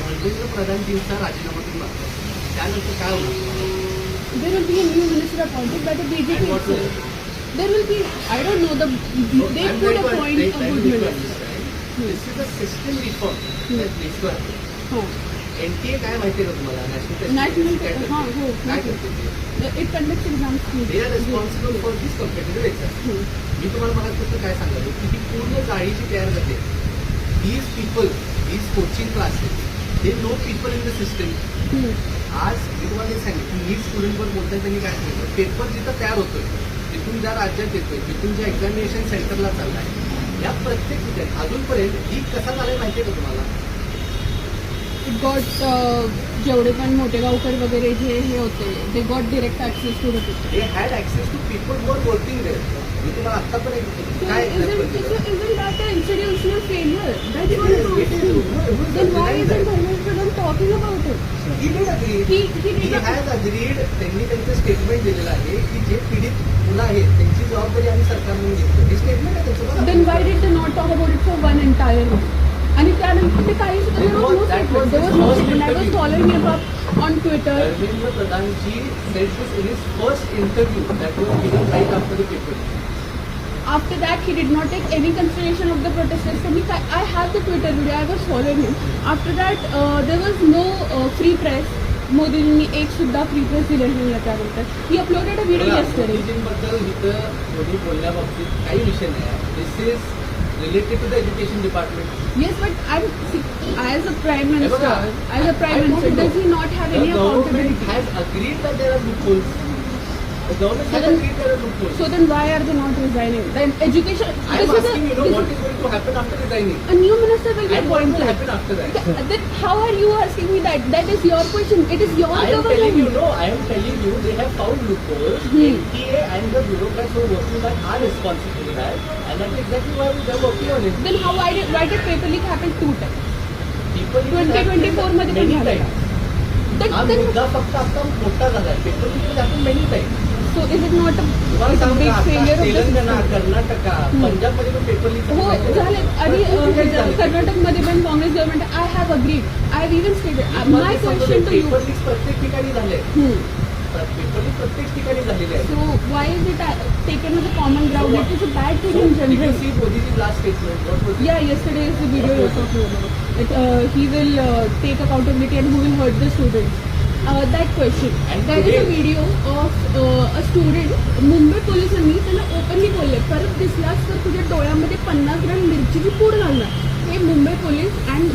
धर्मेंद्र प्रधानजींचा राजीनामा तुम्ही मागताय, त्यानंतर काय होणार? There will be a new minister appointed by the BJP. And what will itself. There will be, I don't know, they I'm could trying to appoint a good minister. understand. This is a system reform that needs to happen. हाँ. NTA काय माहिती आहे का तुम्हाला? National, काय हाँ, हो. काय करते ते? It conducts exams. They are responsible for this competitive exam. मी तुम्हाला मगापासून काय सांगालो की ही पूर्ण जाळीची तयार करते. These people, these coaching classes, they know people in the system. आज मी तुम्हाला हे सांगितलं नीट स्टुडंटवर बोलताना त्यांनी काय सांगितलं, पेपर जिथं तयार होतोय तिथून ज्या राज्यात येतोय तिथून ज्या एक्झामिनेशन सेंटरला चाललाय या प्रत्येक ठिकाणी अजूनपर्यंत लीक कसा झालाय माहितीये का तुम्हाला? It got जेवढे पण मोठे गावकर वगैरे जे हे होते they got direct access to the people. They had access to people who are working there. मी तुम्हाला आता पण एक So काय isn't that an institutional failure? That's what It I'm is. asking. Then why isn't Dharmendra Pradhan talking about it? He did agree. He He did has agreed. त्यांनी त्यांचं statement दिलेलं आहे की जे पीडित मुलं आहेत त्यांची जबाबदारी आम्ही सरकारने घेतली. हे स्टेटमेंट आहे त्यांचं. Then why did they not talk about it for one entire month? आणि त्यानंतर ते काहीच there was no statement. There was no statement. I was following him up on Twitter. Dharmendra प्रधानजी said this in his first interview that was given right after the paper. After that, he did not take any consideration of the protesters. So I have the Twitter video. I was following him. After that, there was no free press. मोदींनी एक सुद्धा free press दिलेली नाही त्यानंतर. He uploaded a video yesterday. मोदींबद्दल इथं मोदी बोलण्याबाबतीत काही विषय नाही आहे. This is related to the education department. Yes, but as a prime minister, does he not have any accountability? The government has agreed that there are loopholes. The government has agreed there are loopholes. So then why are they not resigning? Then education. I am asking you, what is going to happen after resigning? A new minister will be And what will appointed. happen after that? Then how are you asking me that? That is your question. It is your I am government. telling you, no, I am telling you, they have found loopholes. NTA and the bureaucrats who are working that are responsible for that, and that's exactly why they are working on it. Then why did paper leak happen 2 times? People 2024 मध्ये पण many झालं. times. हा मुद्दा फक्त आता मोठा झाला आहे. Paper leak happen many times. So is it not तुम्हाला a सांगू big का, failure आता of the Telangana, system? Karnataka, पंजाबमध्ये पण पेपर लीक हो झाले आणि कर्नाटकमध्ये पण Congress government I have agreed. I have even stated my question to you. Paper leak प्रत्येक ठिकाणी झाले. पेपर लीक प्रत्येक ठिकाणी झालेले आहे. So why is it taken as a common ground? It is a bad thing in Did you general. see Modi's last statement? What was it? Yeah, yesterday is the video you're talking about. He will take accountability and who will hurt the students. That question. And There is a today- video of a student. Mumbai पोलिसांनी त्याला openly बोलले परत दिसलास तर तुझ्या डोळ्यामध्ये 50 gram मिरचीची पूड घालणार. हे मुंबई पोलीस अँड